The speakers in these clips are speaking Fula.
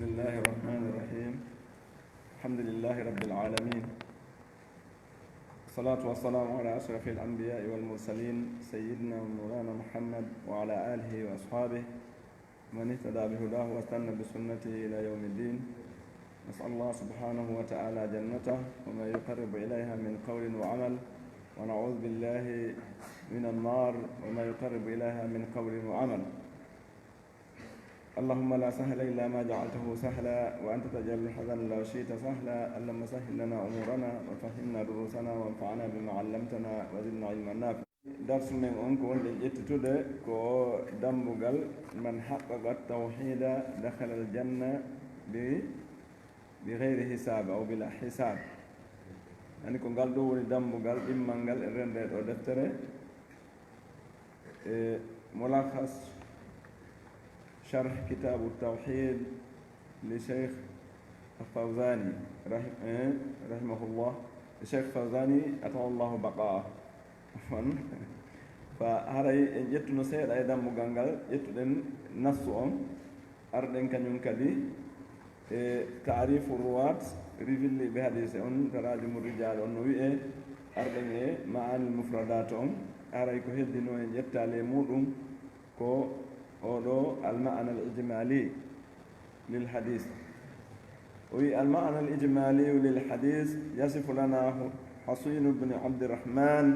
بسم الله الرحمن الرحيم. الحمد لله رب العالمين، الصلاة والسلام على أشرف الأنبياء والمرسلين سيدنا مولانا محمد وعلى آله وأصحابه من اهتدى بهداه واستنى بسنته إلى يوم الدين. نسأل الله سبحانه وتعالى جنته وما يقرب إليها من قول وعمل، ونعوذ بالله من النار وما يقرب إليها من قول وعمل. اللهم لا سهل إلا ما جعلته سهلا، وأنت تجعل الحزن لو شئت سهلا. اللهم سهل لنا أمورنا وفهمنا دروسنا وانفعنا بما علمتنا وزدنا علما نافعا. درس من أنكم لجتتد كو دمبغل من حقق التوحيد دخل الجنة بغير حساب أو بلا حساب. يعني كون قال دوري دمبغل إما قال الرندة أو دفترة ملخص شرح كتاب التوحيد لشيخ الفوزاني رحمه الله. الشيخ الفوزاني أطال الله بقاءه. فهذا يتنو سيد أيضا مغانغال يتنو نصهم أردن كان ينكدي تعريف الرواة ريفيل بحديث تراجم الرجال ونوئ أردن معاني المفرداتهم أرى يكو هدنو يتالي مودهم كو أولو المعنى الإجمالي للحديث. والمعنى الإجمالي للحديث يصف لنا حصين بن عبد الرحمن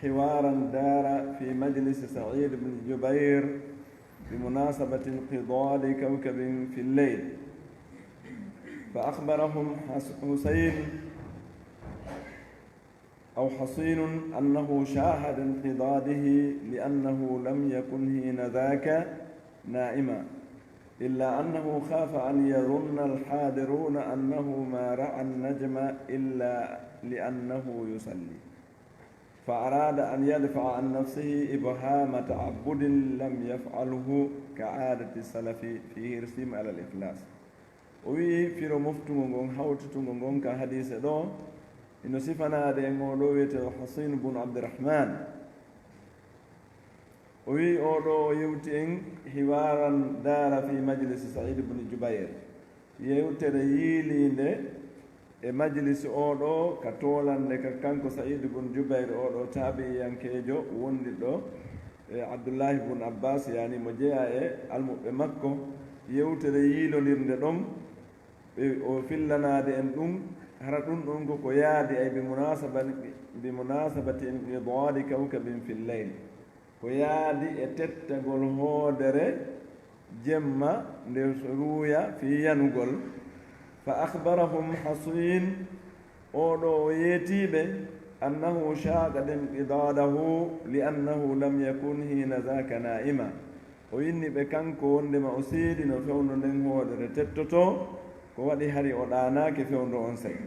حوارا دار في مجلس سعيد بن جبير بمناسبة انقضاض كوكب في الليل، فأخبرهم حصين أنه شاهد انقضاضه لأنه لم يكن حين ذاك نائما، إلا أنه خاف أن يظن الحاضرون أنه ما رأى النجم إلا لأنه يصلي، فأراد أن يدفع عن نفسه إبهام تعبد لم يفعله كعادة السلف في حرصهم على الإخلاص. وي فيرو مفتوغون حوتتوغون كحديث دو إنه سفنا دي ngolowete حصين بن عبد الرحمن. وي أولو يوتين حوارا دار في مجلس سعيد بن جبير يوتين ييلين مجلس أولو كتولا كانكو سعيد بن جبير أولو تابي ينكيجو وندي دو عبد الله بن عباس يعني مجيء المكو يوتين ييلو نيرندم وفلنا دي أندم هردون أنكو كيادي أي بمناسبة انقضاض كوكب في الليل، كيادي اتتغل هودر جمع لسرويا في ينغل. فأخبرهم حصين أولو يتيبه أنه شاهد انقضاضه لأنه لم يكن حين ذاك نائما. وإني بكانكو عندما أسيد نفعون لن هودر تتتو ko waɗi hari o ɗanaki fewndo on sey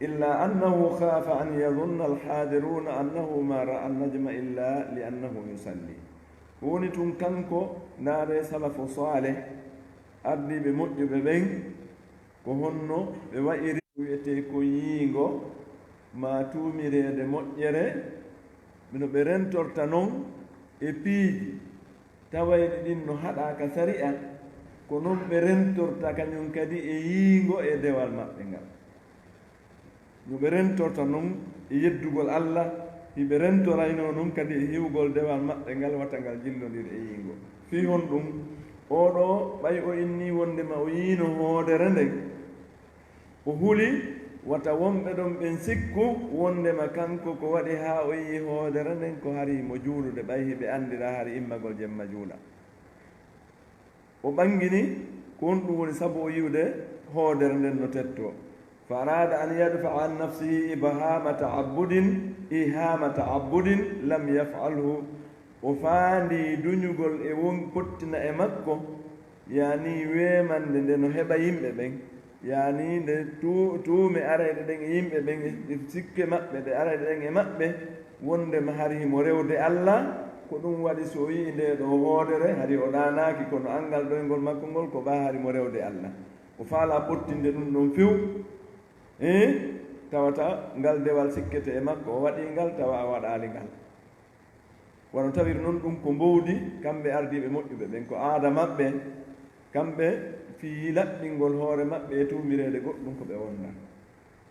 إلا أنه خاف أن يظن الحاضرون أنه ما رأى النجم إلا لأنه يصلي. woni tun kanko naare salafu salih ardi ɓe moƴƴuɓe ɓen ko honno ɓe wa'iri wiyete ko yiingo ma tuumirede moƴƴere mino ɓe rentorta noon e piiji tawayɗi ɗin no haɗaka sari'a ko noon ɓe rentorta kañum kadi e yiingo e dewal maɓɓe ngal. no ɓe rentorta noon e yeddugol Allah hiɓe rentorayno noon kadi e hiwgol dewal maɓɓe ngal wata ngal jillodir e yiingo. fii hon ɗum oɗo ɓay o inni wondema o yiino hoodere nden o huli wata wonɓe ɗon ɓen sikku wondema kanko ko waɗi haa o yii hoodere nden ko hari mo juulude ɓay hiɓe anndira hari immagol jemma juula. o ɓangini ko on ɗum woni sabu o yiwde hoodere nden no tetto. fa arada an yadfa an nafsihi ihama taabudin lam yafalhu. o faandi duñugol e won pottina e makko yani weemande nde no heɓa yimɓe ɓen, yani nde tuume arayɗe ɗen e yimɓe ɓen e sikke maɓɓe ɗe arayɗe ɗen e maɓɓe wondema hari himo rewde Allah. ko ɗum waɗi so yii nde ɗo hoodere hari o ɗanaki kono angal ɗoyngol makko ngol ko ɓa hari mo rewde Allah. o faala ɓottinde ɗum ɗon few tawata ngal dewal sikkete e makko o waɗi ngal tawa a waɗali ngal. wono tawir noon ɗum ko mbowdi kamɓe ardiɓe moƴƴuɓe ɓen ko aada maɓɓe kamɓe fii laɓɓingol hoore maɓɓe e tuumirede goɗɗum ko ɓe wonda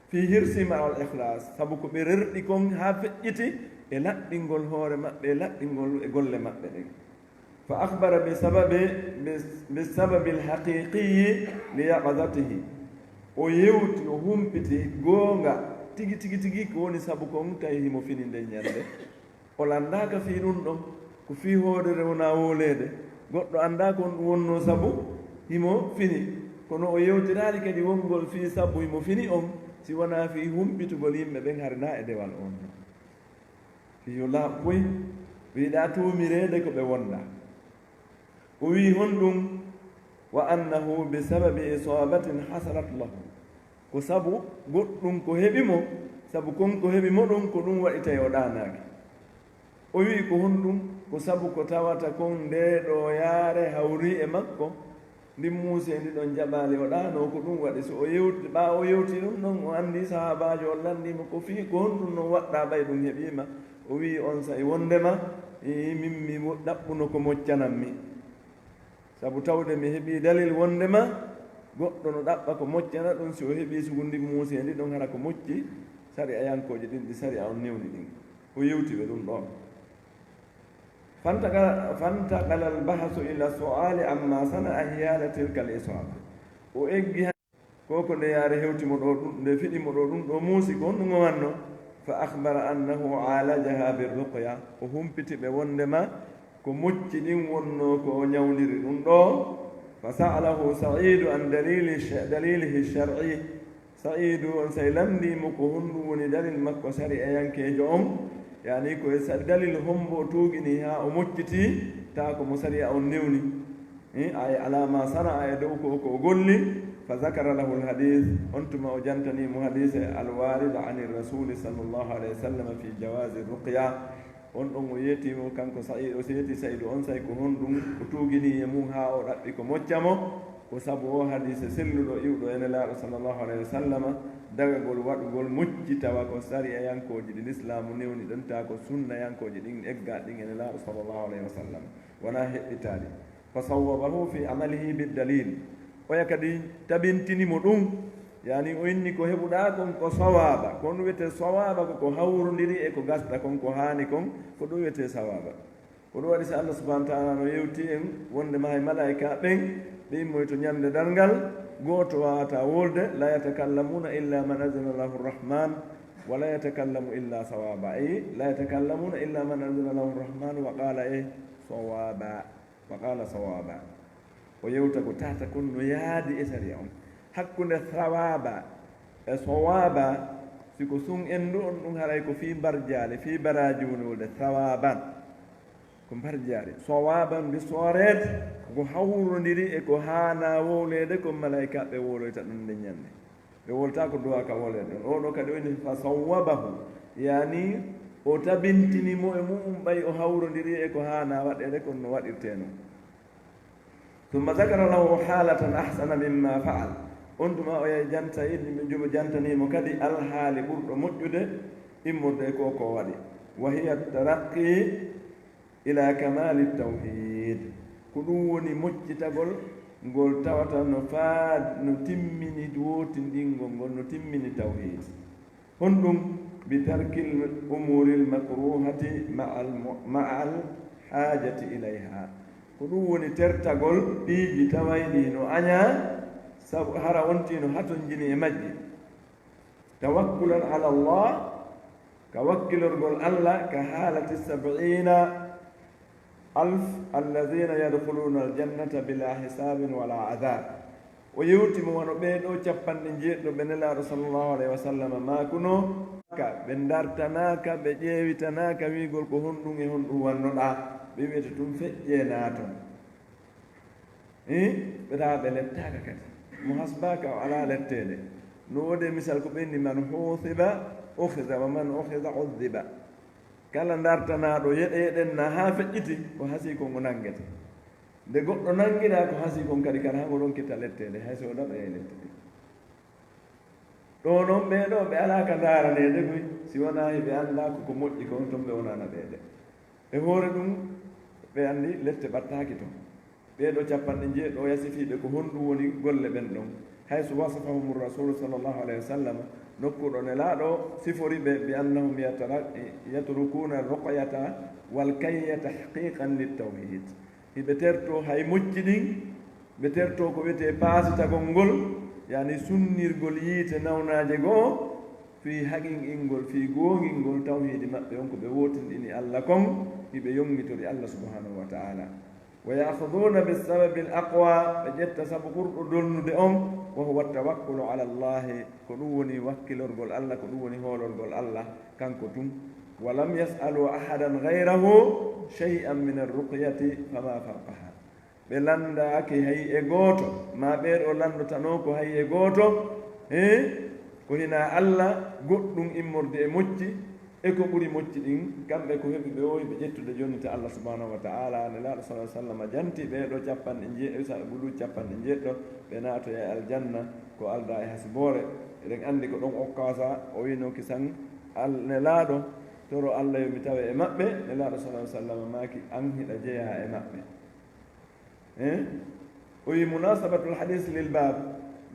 fii hirsima al ihlas sabu ko ɓe rerɗi kon haa feƴƴiti e laɓɓingol hoore maɓɓe e laɓɓingol e golle maɓɓe ɗen fa akhbara bi sababi lhaqiqiyi li yaqadatihi o yewti o humpiti goonga tigi tigi tigi ko woni sabu kon tawi himo fini nden ñande o landaka fii ɗum ɗon ko fii hoodere wona woolede goɗɗo annda kon ɗum wonno sabu himo fini kono o yewtiraali kadi wongol fii sabu himo fini on si wona fii humpitugol yimɓe ɓen harina e dewal on fii yo laaɓɓoy wiiɗa tuumireede ko ɓe wonda o wii hon ɗum wa annahu bi sababi isabatin hasalat lahu ko sabu goɗɗum ko heɓimo sabu kon ko heɓimo ɗum ko ɗum waɗi tawi o ɗanaaki o wii ko hon ɗum ko sabu ko tawata kon nde ɗo yaare hawri e makko ndin muuse ndi ɗon jaɓaali o ɗaano ko ɗum waɗi so o yewti ɓa o yewti ɗum ɗon o anndi sahabajo o landima ko fii ko hon ɗum noon waɗɗa ɓay ɗum heɓima o wii on sa e wondema min mi ɗaɓɓuno ko moccanammi sabu tawde mi heɓi dalil wondema goɗɗo no ɗaɓɓa ko moccana ɗum si o heɓi sugu ndin muuse ndi ɗon hara ko mocci sari a yankoje ɗin ɗi sari a on newni ɗin o yewtiɓe ɗum ɗon فانتقل البحث إلى السؤال عما صنع حيال تلك الإصابة o eggi koko nde yaare hewtimo ɗo ɗum nde fiɗimo ɗo ɗum ɗo muusi ko honɗum o wanno fa akhbara annahu alajaha birruqya o humpiti ɓe wondema ko mocci ɗin wonno ko o ñawdiri ɗum ɗo fa sa'alahu saidu an dalilihi shar'i saidu on say lamdimo ko honɗum woni dalil makko sari e yankejo on yani ko dalil hombo tuugini ha o mocciti ta ko mo sari a on newni ay alama sana e dow ko o golli fa zakara lahu lhadith on tuma o jantanimo hadise alwarida ani rasuli sallllahu alayhi wa sallam fi jawasi ruqya on ɗon o yettimo kanko said o seeti saydu on say ko hon ɗum o tuugini e mum ha o ɗaɓɓi ko moccamo ko sabu o hadise selluɗo iwɗo ene laaɗo sallllahu alayhi wa sallam dagagol waɗugol mocci tawa ko sari e yankoji ɗi l'islamu newni ɗon ta ko sunna yankoji ɗin egga ɗin ene laaɗo sallllahu alayhi wa sallam wona heɓɓitaɗi fa sawwabahu fi amalihi biddalil oya kadi tabintinimo ɗum yani o inni ko heɓuɗa kon ko sawaba ko ɗum wiyete sawaba koko hawrodiri e ko gasɗa kon ko haani kon ko ɗum wiyete sawaba ko ɗum waɗi so allah subahana taala no yewti en wondema e malaika ɓen ɓe immoy to ñande darngal gooto wawata wolde la yatakallamuna illa man azina lahu rrahman wala yatakallamu illa sawaba ay la yatakallamuna illa man azina lahu rrahman wa qala sawaba wa qala sawaba o yewta ko tata kon no yaadi e saria on hakkunde sawaba e sawaba siko sun endu on ɗum haray ko fi mbarjaale fi baraji woni wolde sawaban ko mbarjaare sawaban mbi soorede ko hawrodiri e ko haana wowlede ko malaika ɓe woloyta ɗum nde ñande ɓe wolta ko duwa ka wolede ɗon oɗo kadi woni fa sawwabahu yani o tabintinimo e mum ɓay o hawrodiri e ko haana waɗede kon no waɗirte noon ثم ذكر له حالة أحسن مما فعل on tuma o yey janta yiɗi juɓe jantanimo kadi alhaali ɓurɗo moƴƴude immorde ko ko waɗi wa hiya taraqi ila kamali tawhid ko ɗum woni moccitagol ngol tawata no faad no timmini wotindingol ngol no timmini tawhid hon ɗum bi tarkil umuri lmakruhati maa al hajati ilayha ko ɗum woni tertagol ɓiiji tawayɗi no aña sabu hara wontino haton jini e majji tawakkulan ala allah ka wakkilorgol allah ka haalati 70 alf alladina yadkhuluna aljannata bila hisabin wala adab o yewtimo wono ɓeeɗo capanɗe jeeɗɗo ɓe nelaaɗo sallllahu alayhi wa sallam makuno ka ɓe dartanaka ɓe ƴeewitanaka wiigol ko honɗum e honɗum wannoɗa ɓe wiyete tum feƴƴe naaton ɓetaa ɓe lettaka kadi mo hasbaka o ala lettede no wode misal ko ɓenni man husiba ukhida wa man ukhida udiba kala dartanaɗo yeɗeɗenna ha feƴƴiti ko hasi kon o nanguete nde goɗɗo nanguiɗa ko hasi kon kadi kala hango ɗon kitta lettede hay so ɗaɓa e lettede ɗo noon ɓeeɗo ɓe alaka daranede koy si wona heɓe anda koko moƴƴi kon toon ɓe wonana ɓeede e hoore ɗum ɓe anndi lette ɓattaaki toon ɓeeɗo capanɗe jeeɗo yasifiiɓe ko honɗum woni golle ɓen ɗon hayso wasafahum rasulu sallllahu alayhi wa sallam nokkuɗo ne laaɗo sifori ɓe bi annahum yatrukuna ruqyata wal kayya tahqiqan littawhid hiɓe terto hay mocci ɗin ɓe terto ko wiyete paasitagol ngol yani sunnirgol yiite nawnaaje goo fii haqiqingol fii goongilngol tawhiidi maɓɓe on ko ɓe wotinɗini allah kon hiɓe yongitori allah subhanahu wa taala wa yakhuduna bisababi l aqwa ɓe ƴetta sabu ɓurɗo dolnude on wa huwa tawakkulu ala llahi ko ɗum woni wakkilorgol allah ko ɗum woni hoolorgol allah kanko tun wa lam yasalu ahadan gayrahu shay'an min arruqyati fama farqaha ɓe landaaki hay e gooto ma ɓeeɗo landotano ko hay e gooto ko hina allah goɗɗum immorde e mocci e ko ɓuri mocci ɗin kamɓe ko heɓi ɓe oyi ɓe ƴettude jonnite allah subhanahu wa taala ne laaɗo sa sallam janti ɓeeɗo capanɗe ɓulu capanɗe jeeɗɗo ɓe naato e aljanna ko alda e hasiboore eɗen anndi ko ɗon okkasa o wino kisan ne laaɗo toro allah yomi tawe e maɓɓe ne laaɗo sa sallam maaki an hiɗa jeeya e maɓɓe o wi munasabatul hadis lil bab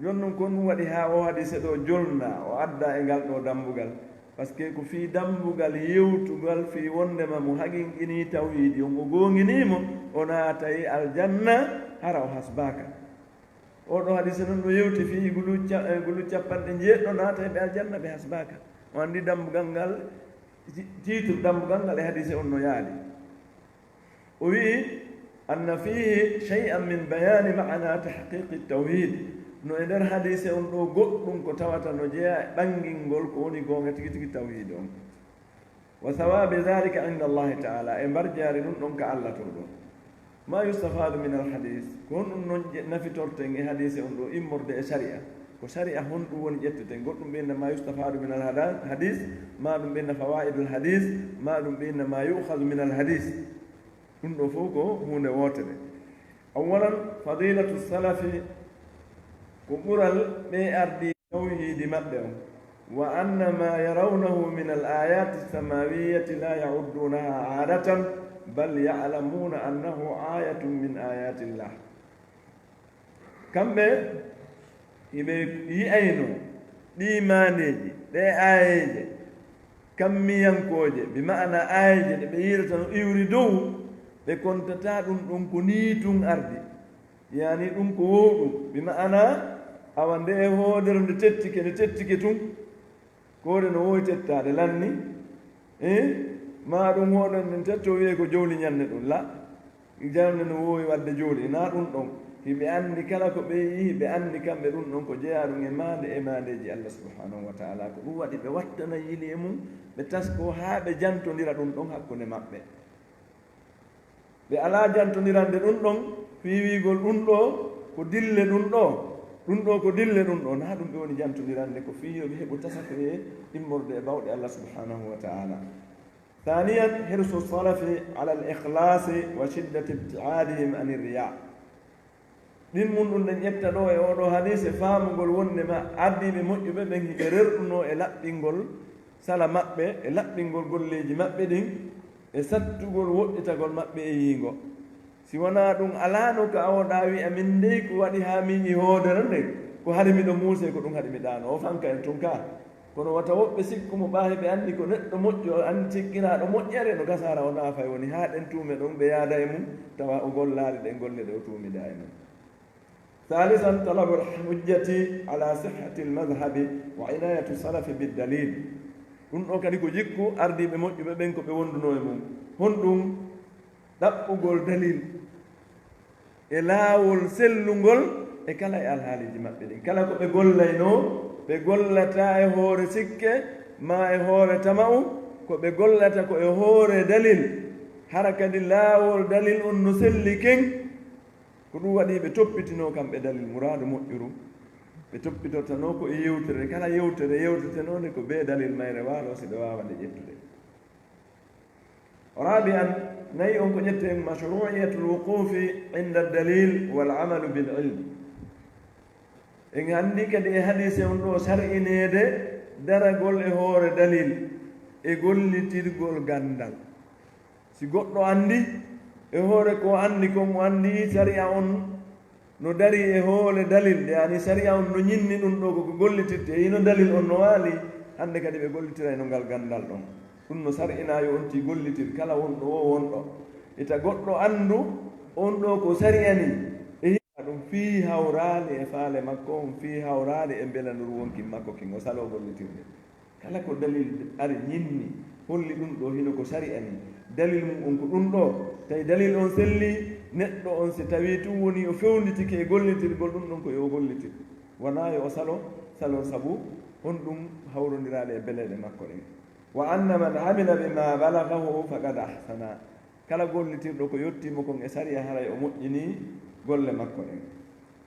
jonnun ko ɗum waɗi ha o hadise ɗo jolna o adda e ngal ɗo dambugal par ce que ko fii dambugal yewtugal fii wondema mo haqiqini tawhidi on o gonginimo o naatayi aljanna hara o hasbaka oɗo hadise noon ɗo yewti fii gulu capanɗe jeeɗɗo naata ɓe aljanna ɓe hasbaka o andi dambugal ngal titre dambugal ngal e hadise on no yaali o wii anna fihi shay'an min bayani mana tahqiqi tawhid no e nder hadise on ɗo goɗɗum ko tawata no jeeya e ɓangilngol ko woni goonga tigi tigi tawhid on wa sawabi dhalika inda allahi taala e mbar jaari ɗum ɗon ka allah to ɗo ma yustafadu min alhadis ko honɗum noon nafitorten e hadise on ɗo immorde e sharia ko sharia honɗum woni ƴetteten goɗɗum ɓeyna ma yustafadu min alhadis ma ɗum ɓeyna fawaidu lhadis ma ɗum ɓeyna ma yukhadu min alhadis ɗum ɗo fof ko hunde wotere awalan fadilatu salafi ko ɓural ɓe ardi tawhidi maɓɓe on wa anna ma yarawnahu min al ayati samawiyati la ya'uddunaha adatan bal ya'lamuna annahu ayatun min ayati llah kamɓe hiɓe yi'ayno ɗi maneji ɗe ayeje kammiyankoje bi ma'ana ayeje ɗe ɓe yirata no iwri dow ɓe kontata ɗum ɗon ko ni tun ardi yani ɗum ko wowɗum bi ma'ana awa nde e hoodere nde tettike tun koode no wowi tettade lanni ma ɗum hoodere nden tetto wiye ko jowli ñande ɗum la jande no wowi wadde jowli na ɗum ɗon hiɓe anndi kala ko ɓe yi ɓe anndi kamɓe ɗum ɗon ko jeeya ɗum e mandeji allah subhanahu wa taala ko ɗum waɗi ɓe wattana yili e mum ɓe tasko haa ɓe jantodira ɗum ɗon hakkunde maɓɓe ɓe ala jantodirande ɗum ɗon fiiwigol ɗum ɗo ko dille ɗum ɗo ko dille ɗum ɗo na ɗum ɓe woni jantodirande ko fiyoɓe heɓo tasako e immorde e bawɗe allah subhanahu wa taala thaniyan hirsu salafi ala al ikhlasi wa shiddati ibtiadihim ani riya ɗin mum ɗum ɗen ƴetta ɗo e oɗo hadise faamugol wondema addiɓe moƴƴuɓe ɓen hiɓe rerɗuno e laɓɓingol sala maɓɓe e laɓɓingol golleji maɓɓe ɗin e sattugol woɗɗitagol maɓɓe e yiingo si wona ɗum alano ko awoɗa wi amin ndey ko waɗi ha min i hoodere nde ko haɗi miɗo muuse ko ɗum haɗi mi ɗano o fanka en tun ka kono wata woɓɓe sikku mo ɓaahi ɓe anndi ko neɗɗo moƴƴo an cikkinaɗo moƴƴere no gasara o naafay woni ha ɗen tuume ɗon ɓe yaada e mum tawa o gollaade ɗe golle ɗe o tuumida e mum thalisan talabu lhujjati ala sihhati lmadhabi wa inayatu salafi biddalil ɗum ɗo kadi ko jikku ardiɓe moƴƴuɓe ɓen ko ɓe wonduno e mum honɗum ɗaɓɓugol dalil e laawol sellugol e kala e alhaaliji maɓɓe ɗin kala ko ɓe gollayno ɓe gollata e hoore sikke ma e hoore tama'u ko ɓe gollata ko e hoore dalil hara kadi laawol dalil on no selli ken ko ɗum waɗi ɓe toppitino kamɓe dalil muraadu moƴƴuru ɓe toppitortano ko e yewtere kala yewtere yewtetenode ko be dalil mayre waalo si ɓe wawa nde ƴettude rabi'an nayi on ko ƴetten mashru'iyatu lwuqufi inda dalil wal amalu bil ilm en anndi kadi e hadise on ɗo sar'ineede daragol e hoore dalil e gollitirgol gandal si goɗɗo anndi e hoore ko anndi ko mo anndi sariya on no dari e hoole dalil yani sariya on no ñinni ɗum ɗo koko gollitirte e hino dalil on no waali hannde kadi ɓe gollitiray no ngal ganndal ɗon ɗum no sar'inayo on ti gollitir kala wonɗo o wonɗo ita goɗɗo anndu on ɗo ko sariya ni e hiɓa ɗum fii hawraali e faale makko on fii hawraali e mbelandur wonkin makko kin o salo gollitirde kala ko dalil ari ñinni holli ɗum ɗo hino ko sariya ni dalil mum on ko ɗum ɗo tawi dalil on selli neɗɗo on si tawi tum woni o fewnditike e gollitirgol ɗum ɗon ko yo gollitir wona yo o salon sabu on ɗum hawrondiraade e beleɗe makko ɗen wa anna man amila bima balagahu faqad ahsana kala gollitirɗo ko yettima kon e sariya haray o moƴƴini golle makko ɗen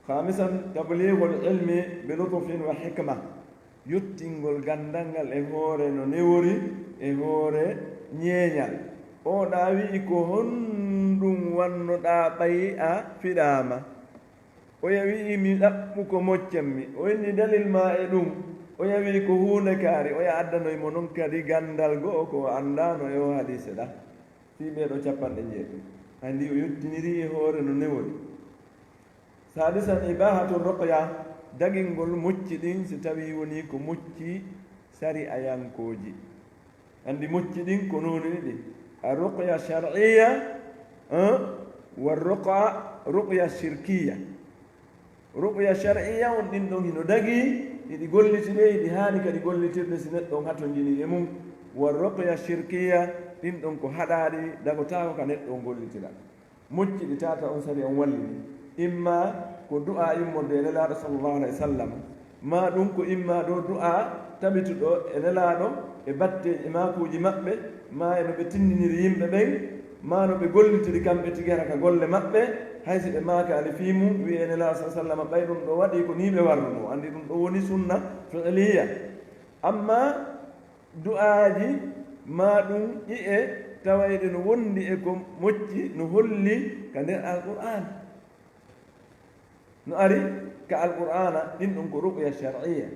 khamisan tabligul ilmi bi lutfin wa hikma yettingol gandal ngal e hoore no newori e hoore ñeeñal oɗa wi'i ko honɗum wannoɗa ɓayi a fiɗama oya wi'i mi ɗaɓɓu ko moccanmi o inni dalil ma e ɗum oya wi'i ko hunde kaari oya addanoymo noon kadi gandal go'o ko andano e o hadise ɗa fi ɓeeɗo 90 andi o yettiniri e hoore no newori sadisan ibahatu ruqya dagingol mocci ɗin si tawi woni ko mocci sari ayankoji andi mocci ɗin ko noni ɗi الرقية الشرعية والرقية الشركية رقية الشرعية وندين دون هنا دقي يدي قول لي تدي يدي هاني كدي قول لي تدي سنة دون هاتون جيني يمون والرقية الشركية دين دون كو هداري دقو تاو كانت دون قول لي تدا مجي دي تاتا أنسالي أولي إما كو دعاء يمو دي للا رسول الله عليه وسلم ما دون كو إما دو دعاء تبتو دو للا دو إبتي إما كو جمع ma no ɓe tindiniri yimɓe ɓen ma no ɓe gollitiri kamɓe tigera ka golle maɓɓe haysi ɓe maaka ali fimu wi ene la sa sallam ɓay ɗum ɗo waɗi ko ni ɓe warruno andi ɗum ɗo woni sunna fi'liya amma du'aaji ma ɗum ƴi'e tawayɗe no wondi e ko mocci no holli ka nder alqur'an no ari ka alqur'ana ɗin ɗum ko ruqya shar'iyya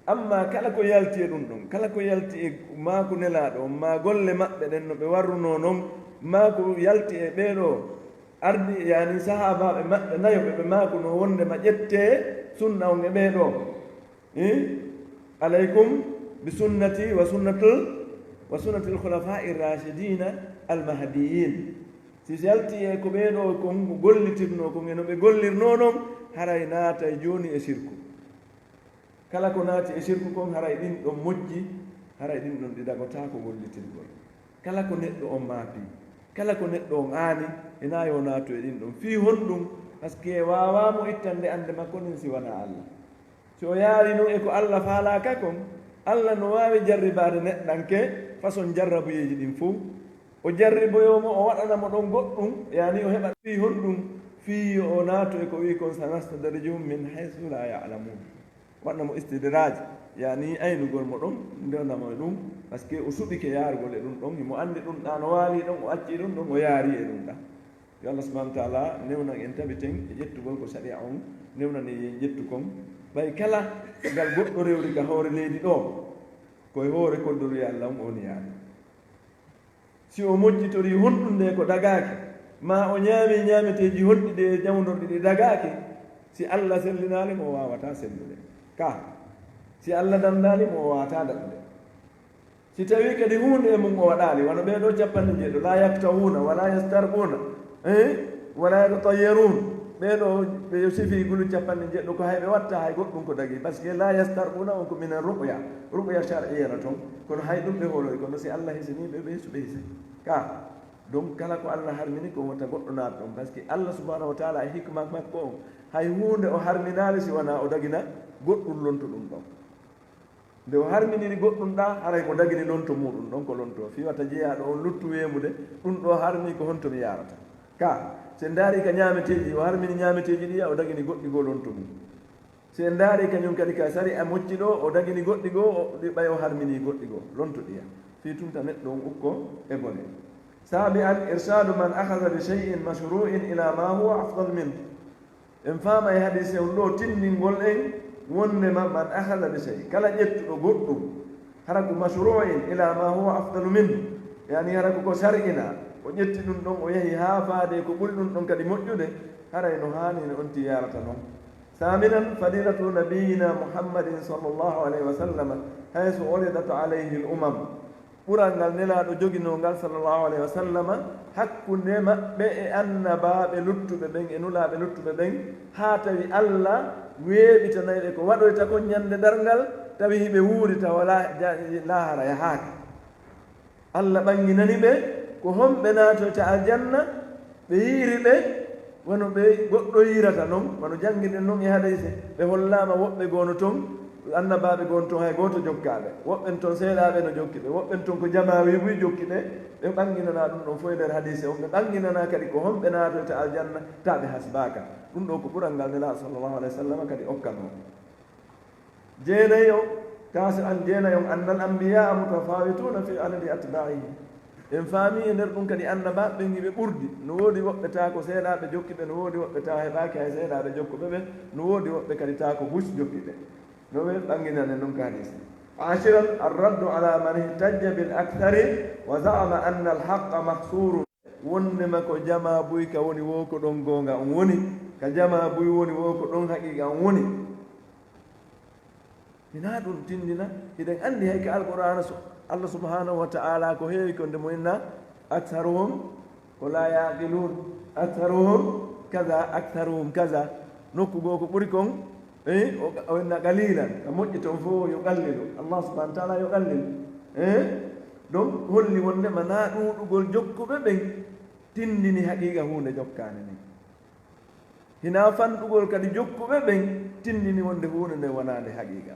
amma kala ko yalti e ɗum ɗon kala ko yalti e maako nelaaɗo ma golle maɓɓe ɗen no ɓe warruno noon ma ko yalti e ɓeeɗo ardi yani sahabaɓe maɓɓe nayoɓe ɓe maako no wonde ma ƴettee sunna on e ɓeeɗo alaykum bi sunnati wa sunnati lkhulafai rachidina almahdiyin si yalti e ko ɓeeɗo kon gollitirno kon e no ɓe gollirno noon haray naata e jooni e sirku kala ko naati e sirku kon haray ɗin ɗon moƴƴi haray ɗin ɗon ɗi dagotako gollitirgol kala ko neɗɗo on maafi kala ko neɗɗo on aani ena yo naatu e ɗin ɗon fii honɗum par ce que wawamo ittande ande makko nin si wona allah si o yaari noon e ko allah faalaka kon allah no wawi jarribade neɗɗanke façon jarrabuyeji ɗin fo o jarriboyomo o waɗanamo ɗon goɗɗum yani o heɓa fii honɗum fii o naatu e ko wi kon sanastadrijum min haysu la yalamun waɗnamo istidraji yani aynugol mo ɗon ndewnamo e ɗum par ce que o suɓike yaarugol e ɗum ɗon imo anndi ɗum ɗa no waali ɗon o acci ɗum ɗon o yaari e ɗum ɗa yo allah subahana wa taala newnan en tabiten e ƴettugol ko saɗi a on newnan e ƴettu kon ɓay kala ngal goɗɗo rewri ka hoore leydi ɗo koye hoore koddoruye allah on oni yaari si o moƴƴitori honɗum nde ko dagaaki ma o ñaami ñaameteeji honɗi ɗe jawdorɗi ɗi dagaaki si allah sellinaalimo o wawata sellude ka si allah dandalimo o wawata daɗude si tawi kadi hunde e mum o waɗali wano ɓeɗo 90 la yaktawuna wala yastarbuna wala yatatayarun ɓeɗo ɓe sifi gulu 90 ko hayɓe watta hay goɗɗum ko dagui par ce que la yastarbuna on ko minen ruqya shar'iyana toon kono hay ɗum ɓe holoy kono si allah hisiniɓe ɓe suɓe hisa ka donc kala ko allah harmini ko wonta goɗɗo naat ɗon par ce que allah subahanahu wa taala e hikma makko on hay hunde o harminali si wona o dagina goɗɗum lonto ɗum ɗon nde o harminiri goɗɗum ɗa haray mo dagini lonto muɗum ɗon ko lonto fiwata jeeyaɗo on luttu weemude ɗum ɗo harmi ko honto mi yarata ka so en daari ka ñaameteji o harmini ñaameteji ɗiya o dagini goɗɗi goo lonto mum so en daari kañum kadi ka sari a mocci ɗo o dagini goɗɗi goo ɗi ɓay o harmini goɗɗi goo lonto ɗiya fi tumta neɗɗo on ukko e bone saabi an irsadu man ahada bi cheyin mashru'in ila ma huwa afdal min en faama e hadise on ɗo tindingol en wondema man ahada bi chey kala ƴettuɗo goɗɗum hara ko mashru'in ila ma huwa afdalu min yani hara ko sar'ina o ƴetti ɗum ɗon o yahi haa faade ko ɓuri ɗum ɗon kadi moƴƴude haray no haani no on ti yarata noon saminan fadilatu nabiyina muhammadin sallllahu alayhi wa sallam hayso uridat alayhi l umam ɓural ngal nelaaɗo joginongal sallllahu alayhi wa sallama hakkunde maɓɓe e annabaɓe luttuɓe ɓen e nulaaɓe luttuɓe ɓen haa tawi allah weeɓitanayi ɓe ko waɗoyta kon ñannde darngal tawi hiɓe wuuri tawa laahara yahaaki allah ɓanginani ɓe ko homɓe naatoyta aljanna ɓe yiiri ɓe wono ɓe goɗɗo yirata noon wono janngiɗen noon e hadayse ɓe hollaama woɓɓe goono toon annabaɓe goono toon hay gooto jokkaaɓe woɓɓen toon seeɗaaɓe no jokki ɓe woɓɓen toon ko jamawi buy jokki ɓe ɓe ɓanginana ɗum ɗon fof e nder hadise on ɓe ɓanginana kadi ko homɓe naatoyta aljanna ta ɓe hasbaaka ɗum ɗo ko ɓural ngal nelaaɗo sallllahu alayhi wa sallam kadi okkanoo jeenayi o kasi an jeenayi on annal ambiya mutafawituna fi adadi atbaihi en faami e nder ɗum kadi annaba ɓen hiɓe ɓurdi no woodi woɓɓe taa ko seeɗaaɓe jokki ɓe no woodi woɓɓe taa heɓaaki hay seeɗaaɓe jokkuɓe ɓe no woodi woɓɓe kadi taa ko bus jokki ɓe no ɓe ɓanginane noon ka hadis ashiran arraddu ala man ihtajja bil akthari wa zama anna alhaqa mahsuru wondema ko jama buy ka woni wo ko ɗon goonga on woni ka jama buy woni wo ko ɗon haqiqa on woni hina ɗum tindina hiɗen anndi hay ka alqur'ana allah subhanahu wa ta'ala ko heewi ko nde mo inna aktharuhum ko la yaqilun aktharuhum kaza nokku goo ko ɓuri kon o inna qalilan ka moƴƴi toon fof yo qallilu allah subahana wa taala yo qallilu donc holli wondema na ɗuuɗugol jokkuɓe ɓen tindini haqiqa hunde jokkaane ni hina fanɗugol kadi jokkuɓe ɓen tindini wonde hunde nde wonande haqiqa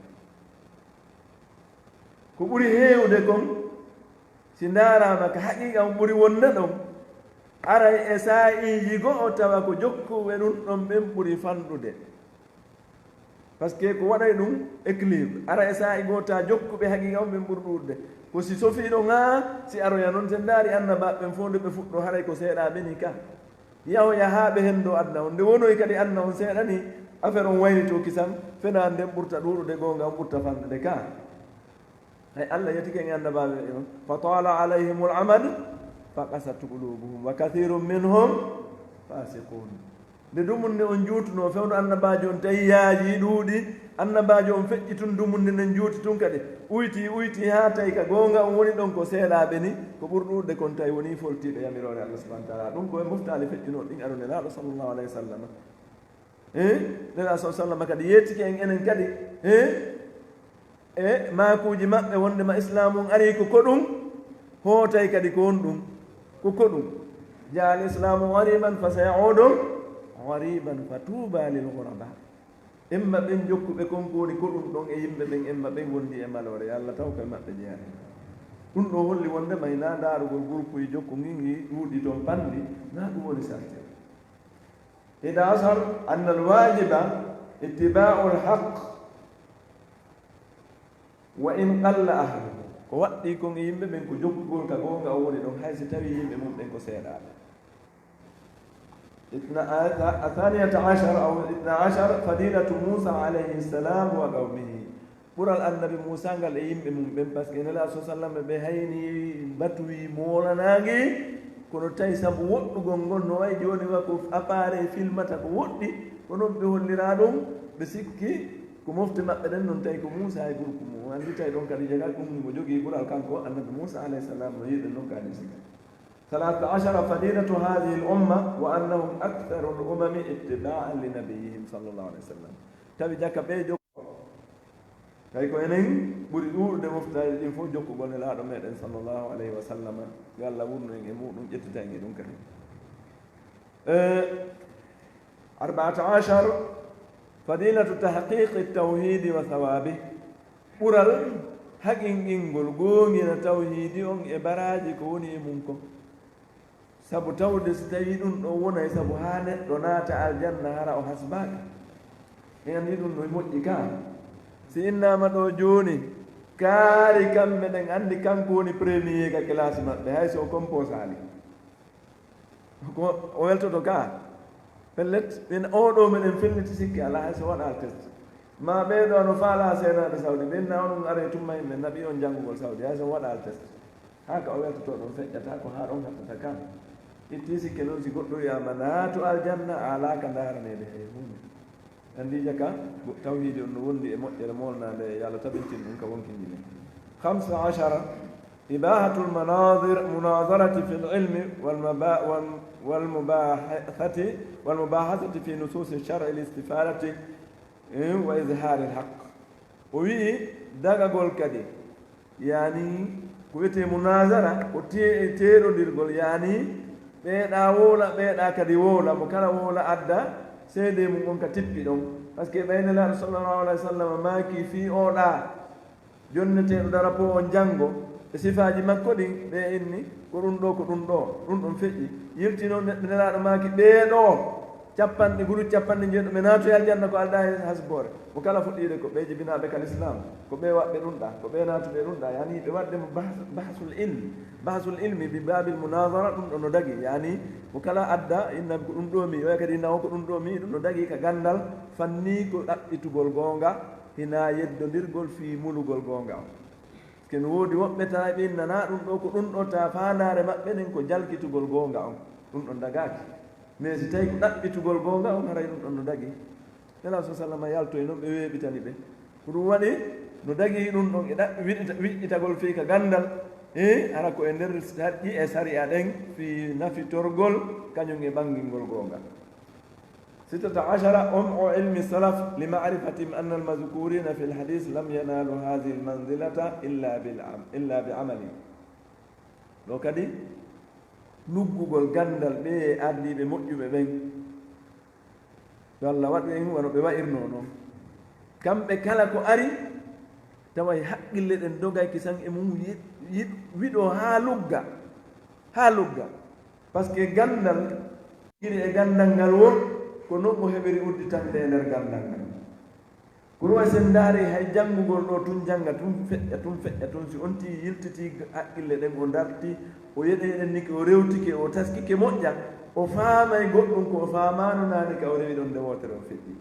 ko ɓuri heewde kon si ndaarama ka haqiqa on ɓuri wonde ɗon aray e saa'iji go'o tawa ko jokkuɓe ɗum ɗon ɓen ɓuri fanɗude par ce que ko waɗay ɗum équilibre ara e saa'i goo ta jokkuɓe haqiqa on ɓen ɓuri ɗuɗde ko si sofiiɗo ŋa si aroya noon sen ndaari annabaɓe ɓen fof nde ɓe fuɗɗo haray ko seeɗa ɓeni ka yahoya haa ɓe hen ɗo adna on nde wonoy kadi anna on seeɗa ni affaire on waynito kisan fena nden ɓurta ɗuɗude goonga on ɓurta fanɗude ka hay allah yetike en annabaɓe on fa tala alayhim l amad fa qasat qulubuhum wa kathirum minhum fasiqun nde dumunde on juutuno fewno annabajo on tawi yaaji ɗuuɗi annabajo on feƴƴi tun dumunde nden juuti tun kadi uyti ha tawi ka goonga on woni ɗon ko seeɗaɓe ni ko ɓurɗurde kon tawi woni foltiɓe yamirore allah subahana taala ɗum koye moftali feƴƴino ɗin aɗo nelaɗo sallllahu alayhi wa sallam nelaɗo sa sallam kadi yettike en enen kadi e makuji maɓɓe wondema islamu on ari ko ɗum hootay kadi ko won ɗum ko ɗum ja al islamu gariban fa sayaudu gariban fa tuuba lil guraba emma ɓen jokkuɓe konko woni ko ɗum ɗon e yimɓe ɓen emma ɓen wondi e malore allah taw koye maɓɓe jeeya ɗum ɗo holli wondema hina daarugol groupe yi jokku ngingi ɗuuɗi toon panndi na ɗum woni sarte ida asar anna alwajiba ittibau lhaq wa in qalla ahluhu ko waɗɗi kon e yimɓe ɓen ko jokkugol ka goonga o woni ɗon hay so tawi yimɓe mum ɓen ko seeɗaɓe athaniyata achar aw itna achar fadilatu moussa alayhi ssalam wa qawmihi ɓural annabi moussa ngal e yimɓe mum ɓen par ce que nela sa sallam ɓe hayni batuwi moolanaagi kono tawi sabu woɗɗugol ngol no wayi jooni wa ko appareil filmata ko woɗɗi ko noon ɓe hollira ɗum ɓe sikki ko mofte maɓɓe ɗen noon tawi ko moussa e groupe mum anndi tawi ɗon kadi jagal ɗum mo jogii ɓural kanko annabi moussa alayhi salam no yiɗen ɗon kadi sika salata achara fadilatu hadihi l umma wa annahum actaru l umami ittibaan li nabiyihim sallllahu alih wa sallam tawi jaka ɓe jokko tawi ko enen ɓuri ɗuuɗude moftaji ɗin fof jokkugol e laaɗo meɗen sallllahu alayhi wa sallam yo allah wurno en e muɗum ƴettita en e ɗum kadi arbaata achar fadilatu tahqiqi tawhidi wa thawabi ɓural haqinqingol goongina tawhidi on e baraji ko woni e mum ko sabu tawde so tawi ɗum ɗon wonay sabu ha neɗɗo naata aljanna hara o hasbaaka en anndi ɗum no moƴƴi ka si innama ɗo jooni kaari kamɓe ɗen anndi kanko woni premier ka classe maɓɓe hay so o composali ko o weltoto ka pellet ɓen oɗo meɗen felliti sikki ala hay so waɗa test ma ɓeeɗo no faala seenaɓe sawdi ɓen na onon are tumma yimɓe naɓi on janngugol sawdi hay so waɗa test haka o weltoto ɗon feƴƴata ko haa ɗon hattata kan itti sikke noon si goɗɗo wiyama naatu aljanna a alaka ndaranede hay hunde andija ka tawhidi on no wondi e moƴƴere molnade yo allah tabintin ɗum ka wonkindi men 15 إباحة المناظرة في العلم والمباحثة في نصوص الشرع الاستفادة وإظهار الحق وي دغغول كدي يعني كويتي مناظرة وتيرو ديرغول يعني بيدا وولا بيدا كدي وولا مكانا وولا أدى سيدي مكون كتبي دون باسكو بين الله صلى الله عليه وسلم ماكي في أولا جنتي درapو جانغو e sifaaji makko ɗin ɓe inni ko ɗum ɗo ko ɗum ɗo ɗum ɗum feƴƴi yirti noon neɗɗo nelaaɗo maaki ɓeeɗo capanɗe guru capanɗe jeeɗo ɓe naatoy aljanna ko alda e hasboore mo kala fuɗɗiide ko ɓe jibinaaɓe kal islam ko ɓe waɓɓe ɗum ɗa ko ɓe naatuɓe ɗum ɗa yani ɓe waɗdemo bahasul ilmi bi babil munazara ɗum ɗo no dagi yani mo kala adda inna ko ɗum ɗo mi oya kadi inna o ko ɗum ɗo mi ɗum no dagi ka ganndal fanni ko ɗaɓɓitugol goonga hina yeddondirgol fii mulugol goonga o ken woodi woɓɓe taa ɓe nana ɗum ɗo ko ɗum ɗo ta faandaare maɓɓe ɗen ko jalkitugol goonga on ɗum ɗon dagaaki mais si tawi ko ɗaɓɓitugol goonga on haray ɗum ɗon no dagi nela sa sallam yalto e noon ɓe weeɓitani ɓe ko ɗum waɗi no dagi ɗum ɗon e ɗaɓɓi wiƴƴitagol fii ka ganndal hara ko e nder haƴƴi e sariya ɗen fii nafitorgol kañum e ɓangingol goonga 16 علم السلف لمعرفتهم أن المذكورين في الحديث لم ينالوا هذه المنزلة إلا بعمل لو كدي نوغول غاندال بي أدي بي موجوبه بين والله واتي هو بي وائرنو نون كم بي كلا كو أري تواي حقيله دن دوغاي كيسان e mum wido ha lugga parce que gandal iri e gandal ngal won ko non mo heɓiri udditande e nder gandal ngal kono way sen ndaari hay janngugol ɗo tun jannga tun feƴƴa tun si on ti yiltiti haqqille ɗen o darti o yeɗeɗen ni ko o rewtike o taskike moƴƴa o faamay goɗɗum ko o faamano naani ka o rewi ɗon nde wootere o feƴƴi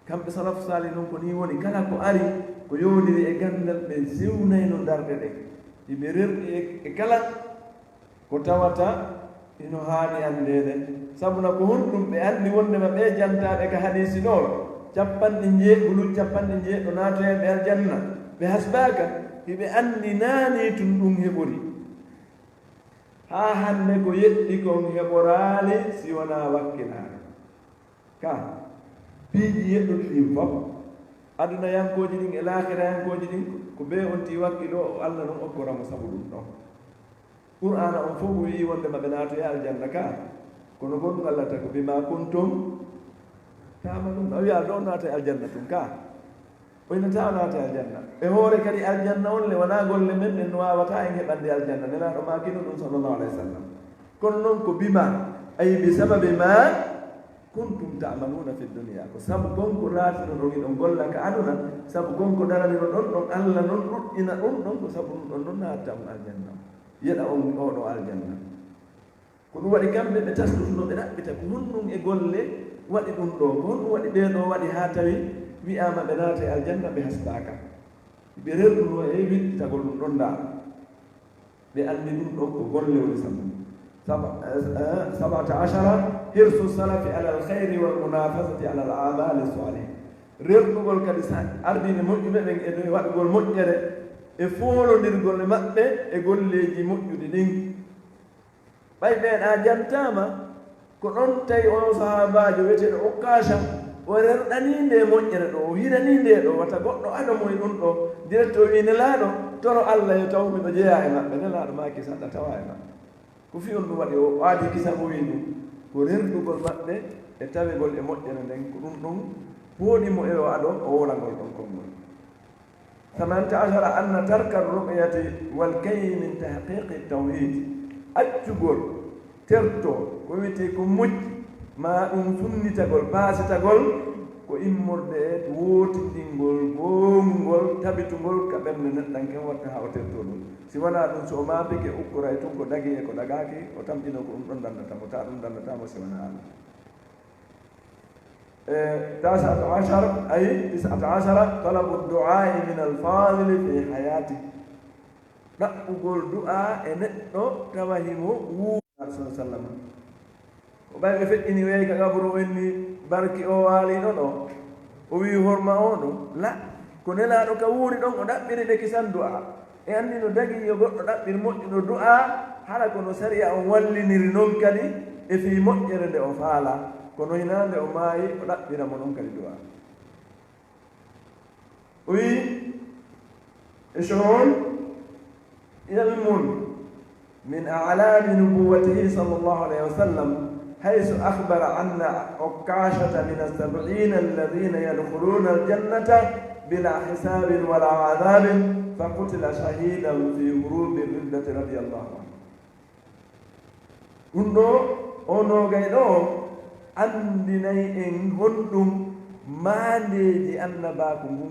kamɓe salafu sali noon ko ni woni kala ko ari ko yowndiri e gandal ɓe sewnayno darɗe ɗen yiɓe rerɗi e kala ko tawata ino haani anndede sabuna ko honɗum ɓe anndi wondema ɓe jantaɓe ka hadisi ɗo capanɗe jeeɗgulu capanɗe jeeɗɗo naatoyeɓe aljanna ɓe hasbaka hiɓe anndi naani tun ɗum heɓori haa hannde ko yeɗɗi kon heɓoraali si wonaa wakkilaare ka piiji yeɗɗuɗi ɗin fof aduna yankooji ɗin e laakira yankooji ɗin ko ɓe on ti wakkilo o allah ɗon okkoramo sabu ɗum ɗon qur'ana on fof wii wondema ɓe naatoye aljanna ka kono goɗɗum allah ta ko bima kuntum tama ɗum a wiya ɗo naata aljanna tum ka oynata naata aljanna e hoore kadi aljanna on le wona golle men ɗen no wawata en heɓande aljanna nelaɗo makino ɗum sallllahu alayhi wa sallam kono noon ko bima ay bi sababi ma kuntum tamaluna fi dunia ko sabu gonko laatino ɗon iɗon golla ka aduna sabu gonko daranino ɗon ɗon allah noon ɗuɗɗina ɗum ɗon ko sabu ɗum ɗon noon natta on aljanna yeɗa on oɗo aljanna ko ɗum waɗi kamɓe ɓe tasdutuno ɓe ɗaɓɓita ko honɗum e golle waɗi ɗum ɗo ko honɗum waɗi ɓeeɗo waɗi haa tawi wiyama ɓe naata e aljanna ɓe hasbaka ɓe rerɗuno e wiɗɗitagol ɗum ɗon nda ɓe anndi ɗum ɗon ko golle woni sabu 17 hirsu salafi ala alkhayri walmunafasati ala al amali salih rerɗugol kadi sa ardine moƴƴuɓe ɓen e waɗugol moƴƴere e foolondirgol maɓɓe e golleji moƴƴuɗi ɗin ɓay ɓeeɗa jantama ko ɗon tawi on sahabajo wiyeteɗo okkasa o rerɗaninde moƴƴere ɗo o hiraninde ɗo wata goɗɗo adamoye ɗum ɗo direct o wi nelaɗo toro allah yo taw miɗo jeeya e maɓɓe nelaɗo ma kisaɗa tawa e maɓɓe ko fi on ɗum waɗi o aadi kisa o wi ɗum ko rerɗugol maɓɓe e tawegol e moƴƴere nden ko ɗum ɗum hooɗimo e o aɗo o wolagol ɗon konngol 18 anna tarka ru'yati walkayi min tahqiqi tawhid accugol terto ko wiyete ko moƴƴi ma ɗum sunnitagol baasitagol ko immorde e wootindingol goongol tabitugol ka ɓernde neɗɗanken watta ha o terto ɗum si wona ɗum so o maapike ukkora e tun ko dagi e ko dagaki o tamɗino ko ɗum ɗon dandatamo ta ɗum dandatamo si wona allah 19 أي 19 طلب الدعاء من الفاضل في حياته ɗaɓɓugol du'a e neɗɗo tawa himo wuuɗa sa sallam ko ɓayɓe feƴƴini weyi ka kaburu wenni barki o waaliɗo ɗo o wi horma o ɗo la ko nelaɗo ka wuuri ɗon o ɗaɓɓiri ɓe kisan du'a e anndi no dagi yo goɗɗo ɗaɓɓiri moƴƴuɗo du'a hala kono sariya on walliniri noon kadi e fii moƴƴere nde o faala kono hinaande o maayi o ɗaɓɓira mo noon kadi du'a o wi eshon ilmun min a'lami nubuwatihi sallallahu alayhi wa sallam حيث أخبر أن عكاشة من 70 الذين يدخلون الجنة بلا حساب ولا عذاب فقتل شهيدا في هروب الردة رضي الله عنه. كنو أنو غيرو أندني إن هندم ما نيجي أنباكم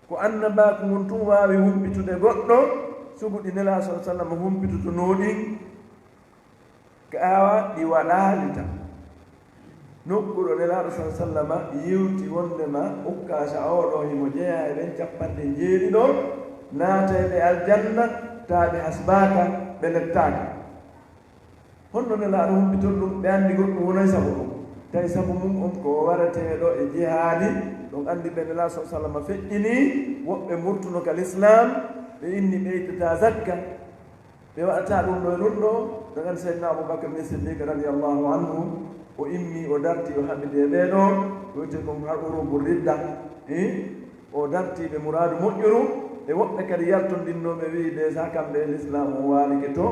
ko annabaku ngun tun waawi humpitude goɗɗo suguɗi nela sa sallam humpituto nooɗin kaawa ɗi waɗaalita nokkuɗo nelaaɗo sa sallama yiwti wondema ukkasa oɗo himo jeeya e ɓen capanɗe jeeɗiɗo naateɓe aljanna taaɓe hasbaka ɓe lettaaka honno nelaaɗo humpitor ɗum ɓe anndi goɗɗum wonay sabu ɗum tawi sabu mum on ko warateeɗo e jihaadi ɗum anndi ɓe nelaa sa sallama feƴƴini woɓɓe murtuno ka l'islam ɓe inni ɓeytata zakka ɓe waɗata ɗum ɗo e ɗum ɗo ɗon anndi seydna aboubacre ni siddique radiallahu anhu o immi o darti o haɓide e ɓeeɗo wiyte kon har urubu ridda o dartiɓe mouradu moƴƴuru e woɓɓe kadi yaltondinnoɓe wi déjà kamɓe l'islam o waalike to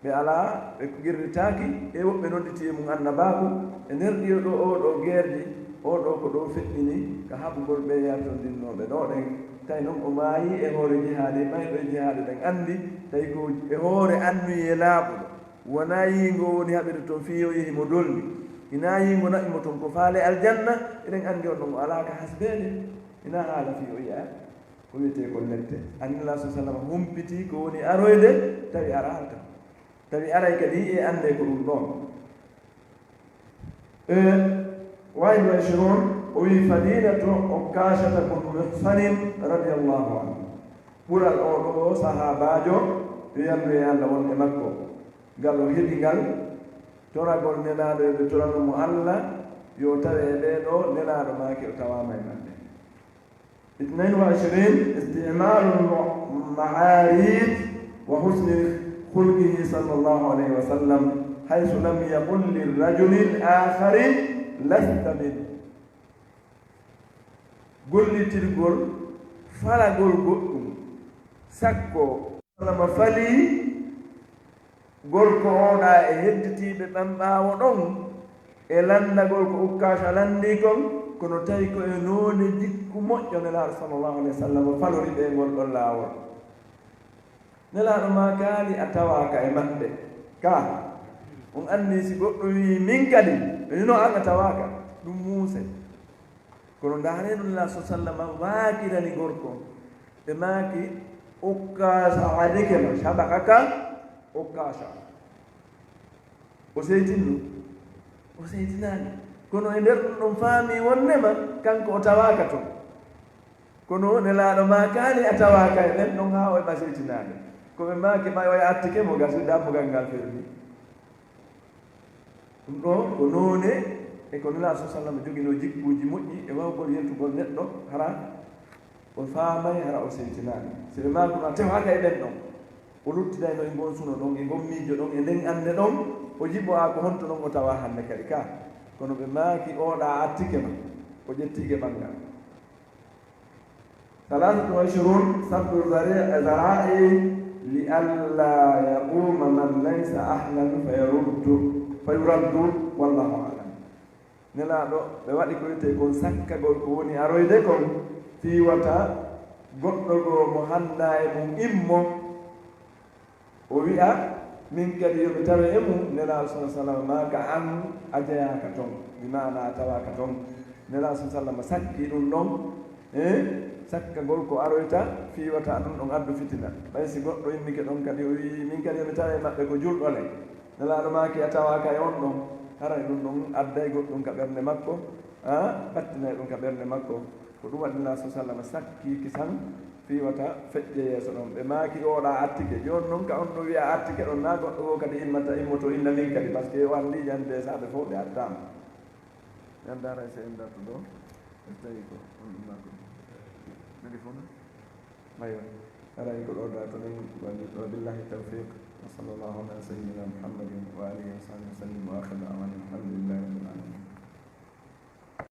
ɓe alaa ɓe girritaaki e woɓɓe nodditi mum annabaku e nder ɗiyo ɗo oɗo guerɗi oɗo ko ɗo feƴƴini ka haɓugol ɓe yaltondinnoɓe ɗo ɗen tawi noon o maayi e hoore jihaade mayɗo e jihaade ɗen anndi tawi ko e hoore annuye laaɓuɗo wona yiingo woni haɓire toon fiyo yehimo dolli ina yiingo naɓimo toon ko faale aljanna eɗen anndi on ɗon o alaa ka hasbeede ina haala fiyo yiya ko wiyetee ko lette annila sa sallam humpiti ko woni aroyde tawi arata tawi aray kadi e annde ko ɗum ɗon wayno e cheron o wi fadilatu okkasata kon muhsanin radiallahu anhu ɓural oɗo sahabajo yo yallu e allah wonde makko ngal o heɗi ngal toragol nelaɗo eɓe toranomo allah yo tawe e ɓeɗo nelaɗo maake o tawama e maɓɓe 22 istimalu lma'arif wa husni hulqihi sallllahu alayhi wa sallam haysu lam yaqul lirrajuli l'akhari lasta min gollitirgol falagol goɗɗum sakko alama fali gorko oɗa e hedditiɓe ɓamɓawo ɗon e landagol ko ukkasa landi kon kono tawi ko e noone jikku moƴƴo nelaɗo sallllahu alih wa sallam falori ɓe ngol ɗon laawol nelaɗo ma kaali a tawaka e maɓɓe ka on anndi si goɗɗo wi min kadi ino an a tawaka ɗum muuse kono ndaareno nelaɗo sa sallama waakirani gorko ɓe maaki ukkasa adike ma sabakaka ukkasa o seytinno o seytinani kono e nder ɗum ɗon faami wonnema kanko o tawaka toon kono nelaɗo ma kaali a tawaka e ɓen ɗon ha o eɓa seytinade koɓe maaki ɓay o attike mo gasi dammugal ngal ferni ɗum ɗo ko noone e ko nelaɗo sa sallam jogino jikkuji moƴƴi e wawgol yeltugol neɗɗo hara o faamay hara o seytinani sebe maako a tewaka e ɓen ɗon o luttidayno e ngon suno ɗon e ngon miijo ɗon e nden annde ɗon o jiɓo a ko honto ɗon o tawa hannde kadi ka kono ɓe maaki oɗa attike ma o ƴettiike ɓanngal 23 sabdu zara'i li alla yaquma man laysa ahlan fa yuraddu wallahu alam nelaɗo ɓe waɗi ko wiyete kon sakkagol ko woni aroyde kon fiiwata goɗɗo go mo hannda e mum immo o wi'a min kadi yoɓe tawe e mum nelaɗo sa sallam ma ka an a jeyaka toon bimana a tawaka toon nelaɗo sa sallam sakki ɗum ɗon e sakkagol ko aroyta fiiwata ɗum ɗon addu fitina ɓay si goɗɗo immike ɗon kadi o wi min kadi yoɓe tawe maɓɓe ko julɗole nelaɗo maki a tawaka e on ɗon haray ɗum ɗon adday goɗɗum ka ɓernde makko ɓattinay ɗum ka ɓernde makko ko ɗum waɗi nelaɗo sa sallam sakkiki tan fiwata feƴƴe yeeso ɗon ɓe maaki oɗa artike joni noon ka on ɗo wiya artike ɗon na goɗɗo o kadi immata immoto inna min kadi par ce que o andi ñande saɓe fof ɓe attama ñandara se en dartu ɗo e tawi ko on ɗumako nadi fof na aywa aray ko ɗo darto nen wandi ɗo billahi tawfiq wa sallllahu ala sayyidina muhammadin wa alihi wa sahbihi wa sallim wa akhiru aman alhamdulillahi rabbil alamin